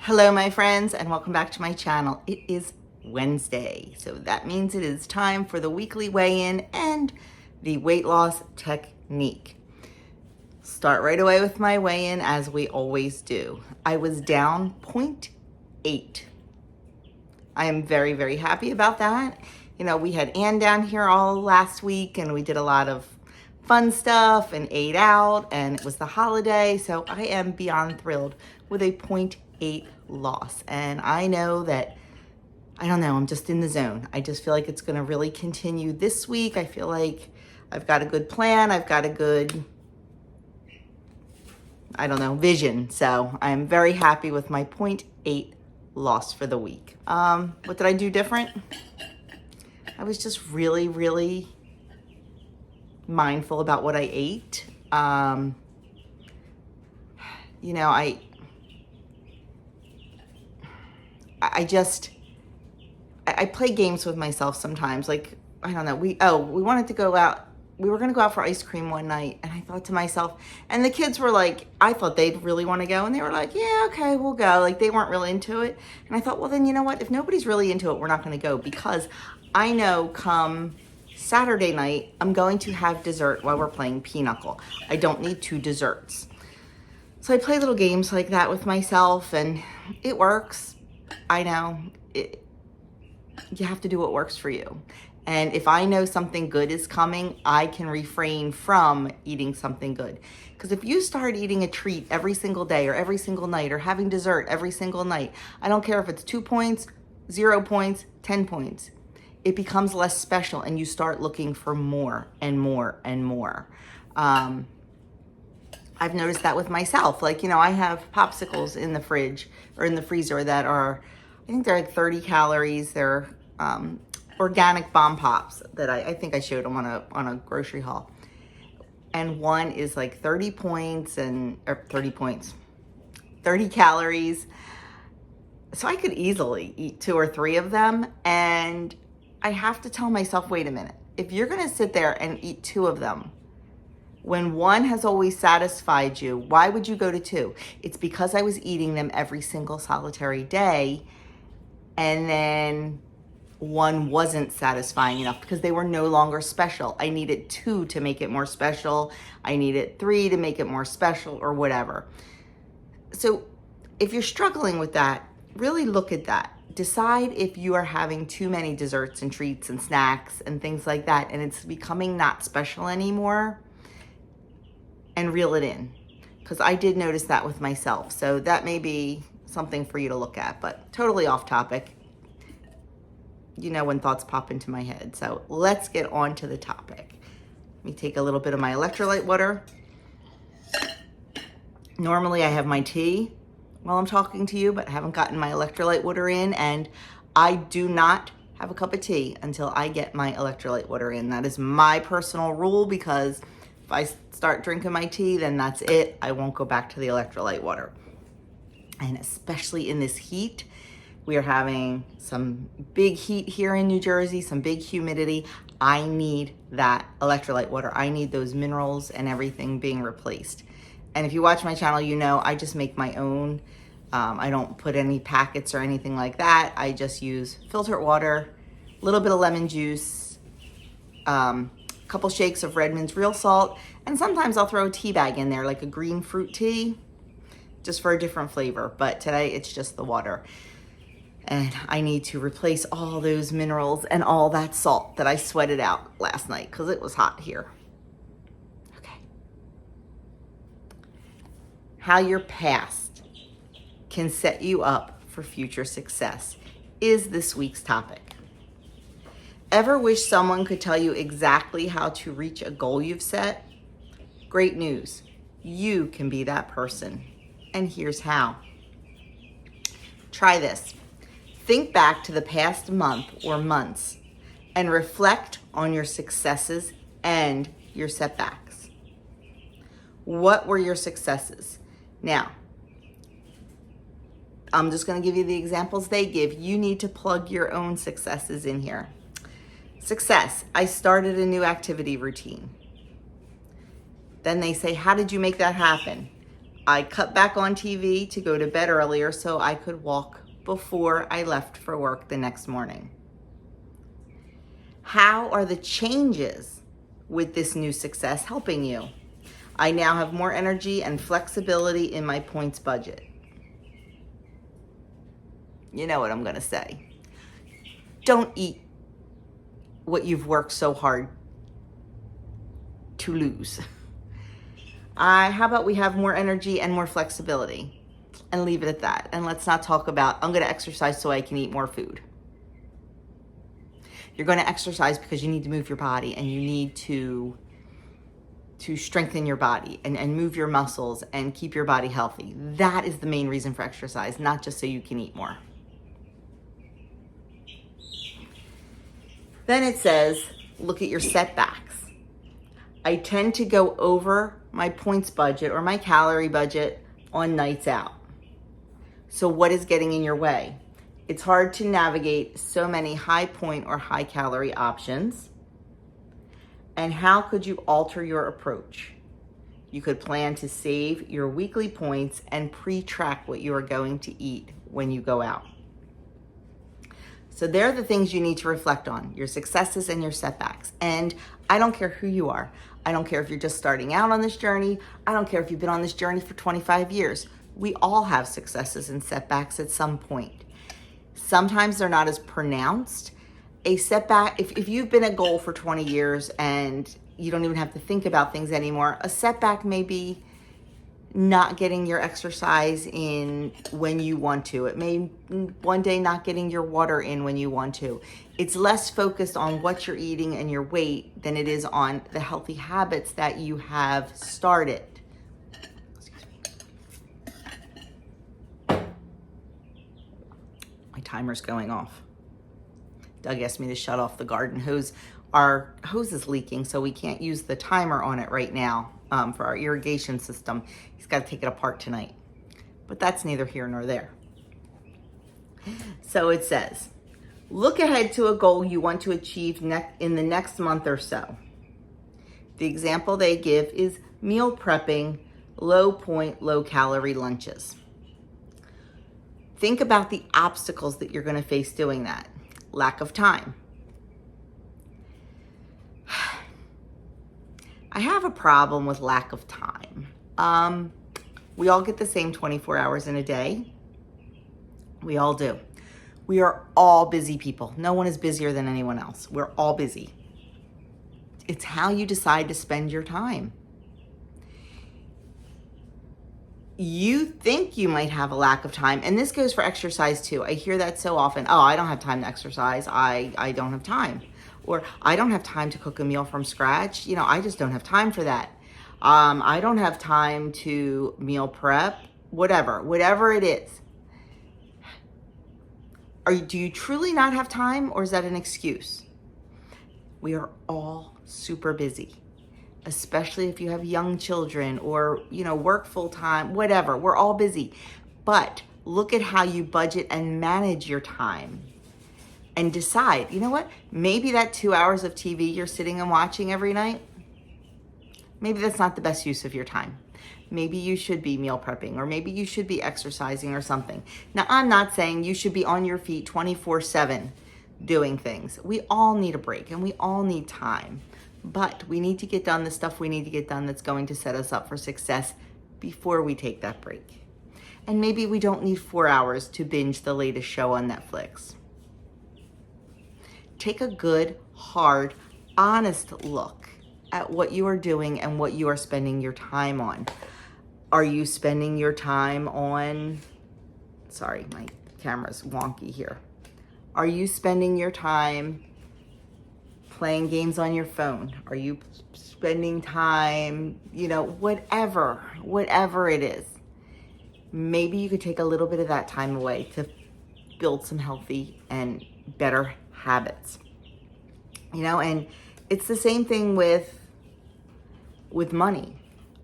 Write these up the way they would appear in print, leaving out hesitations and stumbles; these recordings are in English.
Hello my friends and welcome back to my channel. It is Wednesday, so that means it is time for the weekly weigh-in and the weight loss technique. Start right away with my weigh-in as we always do. I was down 0.8. I am very, very happy about that. You know, we had Ann down here all last week and we did a lot of fun stuff and ate out, and it was the holiday, so I am beyond thrilled with a 0.8 loss. And I know that, I don't know, I'm just in the zone. I just feel like it's gonna really continue this week. I feel like I've got a good plan. I've got a good, I don't know, vision. So I'm very happy with my 0.8 loss for the week. What did I do different? I was just really mindful about what I ate. You know, I play games with myself sometimes. Like, I don't know, we wanted to go out. We were gonna go out for ice cream one night, and I thought to myself, and the kids were like, I thought they'd really want to go, and they were like, yeah, okay, we'll go. Like, they weren't really into it. And I thought, well, then you know what? If nobody's really into it, we're not gonna go, because I know come Saturday night, I'm going to have dessert while we're playing Pinochle. I don't need 2 desserts. So I play little games like that with myself, and it works. I know. You have to do what works for you. And if I know something good is coming, I can refrain from eating something good. Because if you start eating a treat every single day or every single night or having dessert every single night, I don't care if it's 2 points, 0 points, 10 points, it becomes less special and you start looking for more and more and more. I've noticed that with myself. Like, you know, I have popsicles in the fridge or in the freezer that are, I think they're like 30 calories. They're organic bomb pops that I think I showed them on a grocery haul. And one is like 30 points or 30 calories. So I could easily eat 2 or 3 of them, and I have to tell myself, wait a minute, if you're gonna sit there and eat 2 of them, when one has always satisfied you, why would you go to 2? It's because I was eating them every single solitary day, and then one wasn't satisfying enough because they were no longer special. I needed 2 to make it more special. I needed 3 to make it more special, or whatever. So if you're struggling with that, really look at that. Decide if you are having too many desserts and treats and snacks and things like that, and it's becoming not special anymore, and reel it in. Because I did notice that with myself. So that may be something for you to look at, but totally off topic. You know when thoughts pop into my head. So let's get on to the topic. Let me take a little bit of my electrolyte water. Normally I have my tea while I'm talking to you, but I haven't gotten my electrolyte water in, and I do not have a cup of tea until I get my electrolyte water in. That is my personal rule, because if I start drinking my tea, then that's it. I won't go back to the electrolyte water. And especially in this heat, we are having some big heat here in New Jersey, some big humidity. I need that electrolyte water. I need those minerals and everything being replaced. And if you watch my channel, you know I just make my own. I don't put any packets or anything like that. I just use filtered water, a little bit of lemon juice, a couple shakes of Redmond's real salt, and sometimes I'll throw a tea bag in there, like a green fruit tea, just for a different flavor. But today it's just the water. And I need to replace all those minerals and all that salt that I sweated out last night because it was hot here. Okay. How your past can set you up for future success is this week's topic. Ever wish someone could tell you exactly how to reach a goal you've set? Great news. You can be that person. And here's how. Try this. Think back to the past month or months and reflect on your successes and your setbacks. What were your successes? Now, I'm just going to give you the examples they give. You need to plug your own successes in here. Success, I started a new activity routine. Then they say, how did you make that happen? I cut back on TV to go to bed earlier so I could walk before I left for work the next morning. How are the changes with this new success helping you? I now have more energy and flexibility in my points budget. You know what I'm going to say. Don't eat what you've worked so hard to lose. How about we have more energy and more flexibility, and leave it at that. And let's not talk about, I'm going to exercise so I can eat more food. You're going to exercise because you need to move your body, and you need to strengthen your body and move your muscles and keep your body healthy. That is the main reason for exercise, not just so you can eat more. Then it says, look at your setbacks. I tend to go over my points budget or my calorie budget on nights out. So what is getting in your way? It's hard to navigate so many high point or high calorie options. And how could you alter your approach? You could plan to save your weekly points and pre-track what you are going to eat when you go out. So they're the things you need to reflect on, your successes and your setbacks. And I don't care who you are. I don't care if you're just starting out on this journey. I don't care if you've been on this journey for 25 years. We all have successes and setbacks at some point. Sometimes they're not as pronounced. A setback, if you've been a goal for 20 years and you don't even have to think about things anymore, a setback may be not getting your exercise in when you want to. It may one day not getting your water in when you want to. It's less focused on what you're eating and your weight than it is on the healthy habits that you have started. My timer's going off. Doug asked me to shut off the garden hose. Our hose is leaking, so we can't use the timer on it right now for our irrigation system. He's got to take it apart tonight. But that's neither here nor there. So it says, look ahead to a goal you want to achieve in the next month or so. The example they give is meal prepping low point, low calorie lunches. Think about the obstacles that you're going to face doing that. Lack of time. I have a problem with lack of time. We all get the same 24 hours in a day. We all do. We are all busy people. No one is busier than anyone else. We're all busy. It's how you decide to spend your time. You think you might have a lack of time, and this goes for exercise too. I hear that so often. Oh, I don't have time to exercise. I don't have time. Or I don't have time to cook a meal from scratch. I just don't have time for that. I don't have time to meal prep, whatever it is. Do you truly not have time, or is that an excuse? We are all super busy, especially if you have young children or, work full time, whatever. We're all busy. But look at how you budget and manage your time and decide, you know what? Maybe that 2 hours of TV you're sitting and watching every night, maybe that's not the best use of your time. Maybe you should be meal prepping, or maybe you should be exercising or something. Now, I'm not saying you should be on your feet 24/7 doing things. We all need a break and we all need time, but we need to get done the stuff we need to get done that's going to set us up for success before we take that break. And maybe we don't need 4 hours to binge the latest show on Netflix. Take a good, hard, honest look at what you are doing and what you are spending your time on. Are you spending your time on, sorry, my camera's wonky here. Are you spending your time playing games on your phone? Are you spending time, whatever it is? Maybe you could take a little bit of that time away to build some healthy and better habits. And it's the same thing with money.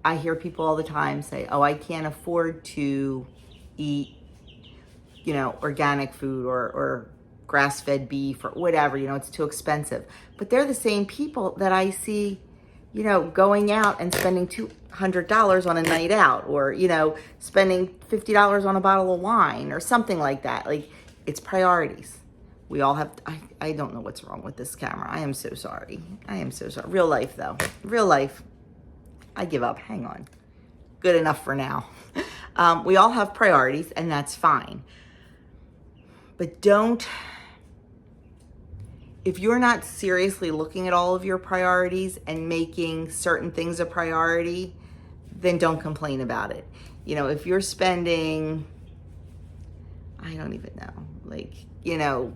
I hear people all the time say, oh, I can't afford to eat, organic food or grass-fed beef or whatever, it's too expensive. But they're the same people that I see, going out and spending $200 on a night out, or, spending $50 on a bottle of wine or something like that. Like, it's priorities. We all have, I don't know what's wrong with this camera. I am so sorry. I am so sorry. Real life though. Real life. I give up. Hang on. Good enough for now. We all have priorities, and that's fine. But if you're not seriously looking at all of your priorities and making certain things a priority, then don't complain about it. If you're spending, I don't even know, like, $150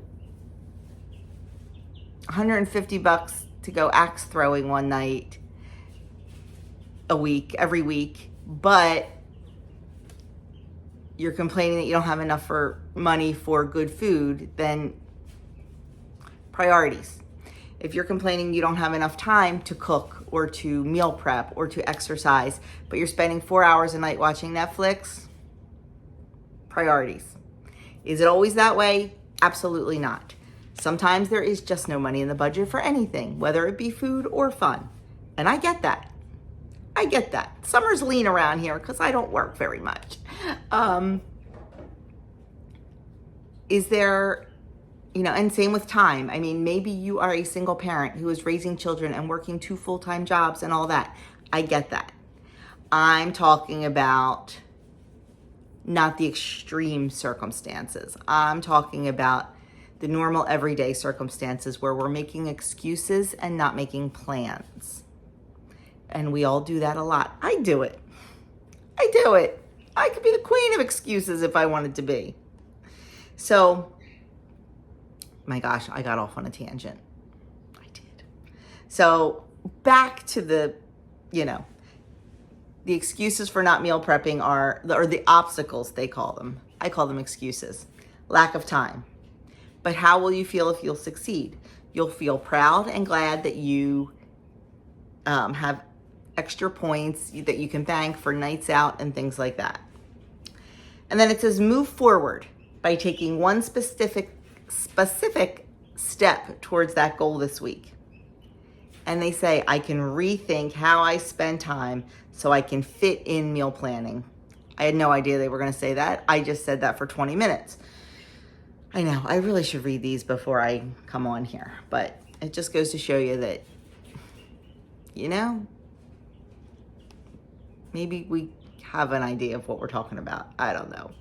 to go axe throwing one night every week, but you're complaining that you don't have enough money for good food, then priorities. If you're complaining you don't have enough time to cook or to meal prep or to exercise, but you're spending 4 hours a night watching Netflix, priorities. Is it always that way? Absolutely not. Sometimes there is just no money in the budget for anything, whether it be food or fun. And I get that. Summer's lean around here because I don't work very much. Is there, and same with time. I mean, maybe you are a single parent who is raising children and working 2 full-time jobs and all that. I get that. I'm talking about not the extreme circumstances. I'm talking about the normal everyday circumstances where we're making excuses and not making plans. And we all do that a lot. I do it. I could be the queen of excuses if I wanted to be. So, my gosh, I got off on a tangent. I did. So, back to the excuses for not meal prepping or the obstacles, they call them. I call them excuses. Lack of time. But how will you feel if you'll succeed? You'll feel proud and glad that you have extra points that you can bank for nights out and things like that. And then it says move forward by taking one specific step towards that goal this week. And they say, I can rethink how I spend time so I can fit in meal planning. I had no idea they were going to say that. I just said that for 20 minutes. I know, I really should read these before I come on here, but it just goes to show you that, maybe we have an idea of what we're talking about. I don't know.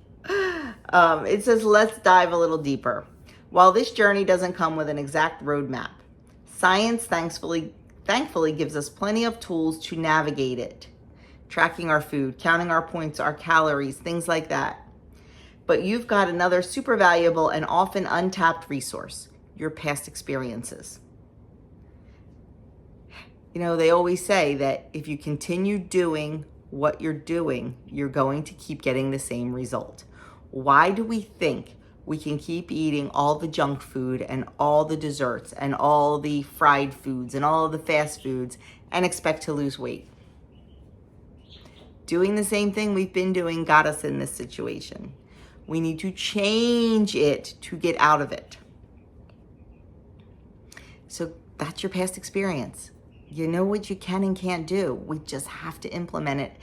It says, let's dive a little deeper. While this journey doesn't come with an exact roadmap, science thankfully gives us plenty of tools to navigate it. Tracking our food, counting our points, our calories, things like that. But you've got another super valuable and often untapped resource, your past experiences. They always say that if you continue doing what you're doing, you're going to keep getting the same result. Why do we think we can keep eating all the junk food and all the desserts and all the fried foods and all the fast foods and expect to lose weight? Doing the same thing we've been doing got us in this situation. We need to change it to get out of it. So that's your past experience. You know what you can and can't do. We just have to implement it.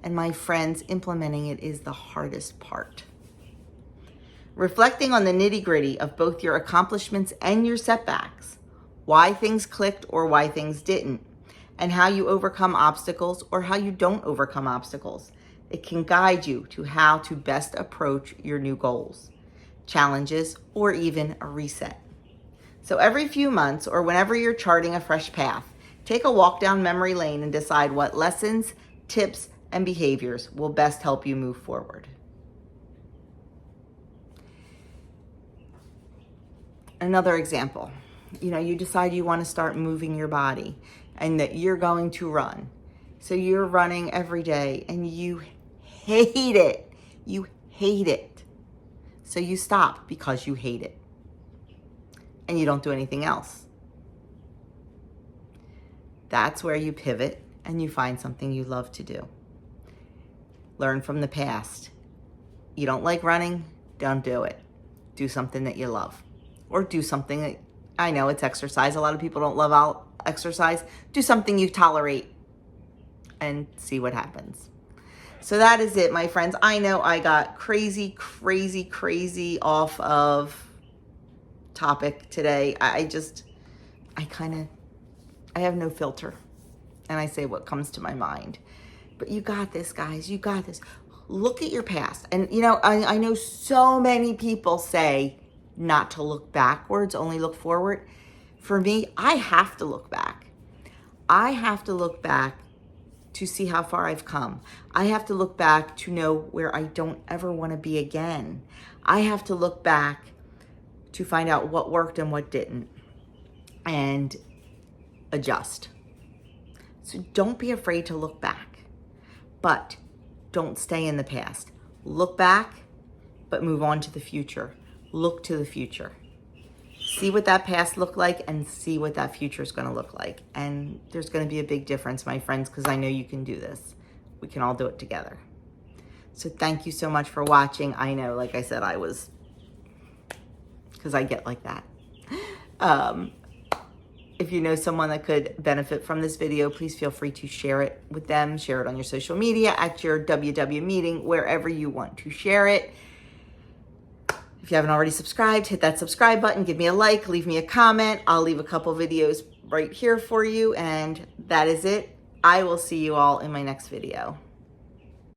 And my friends, implementing it is the hardest part. Reflecting on the nitty-gritty of both your accomplishments and your setbacks, why things clicked or why things didn't, and how you overcome obstacles or how you don't overcome obstacles. It can guide you to how to best approach your new goals, challenges, or even a reset. So every few months or whenever you're charting a fresh path, take a walk down memory lane and decide what lessons, tips, and behaviors will best help you move forward. Another example, you decide you want to start moving your body and that you're going to run. So you're running every day and you hate it. You hate it. So you stop because you hate it. And you don't do anything else. That's where you pivot and you find something you love to do. Learn from the past. You don't like running? Don't do it. Do something that you love. Or do something that, I know it's exercise. A lot of people don't love exercise. Do something you tolerate and see what happens. So that is it, my friends. I know I got crazy off of topic today. I have no filter, and I say what comes to my mind. But you got this, guys. You got this. Look at your past. And, you know, I know so many people say not to look backwards, only look forward. For me, I have to look back. I have to look back to see how far I've come. I have to look back to know where I don't ever want to be again. I have to look back to find out what worked and what didn't, and adjust. So don't be afraid to look back, but don't stay in the past. Look back, but move on to the future. Look to the future. See what that past looked like and see what that future is going to look like. And there's going to be a big difference, my friends, because I know you can do this. We can all do it together. So thank you so much for watching. I know, like I said, because I get like that. If you know someone that could benefit from this video, please feel free to share it with them. Share it on your social media, at your WW meeting, wherever you want to share it. If you haven't already subscribed, hit that subscribe button, give me a like, leave me a comment. I'll leave a couple videos right here for you, and that is it. I will see you all in my next video.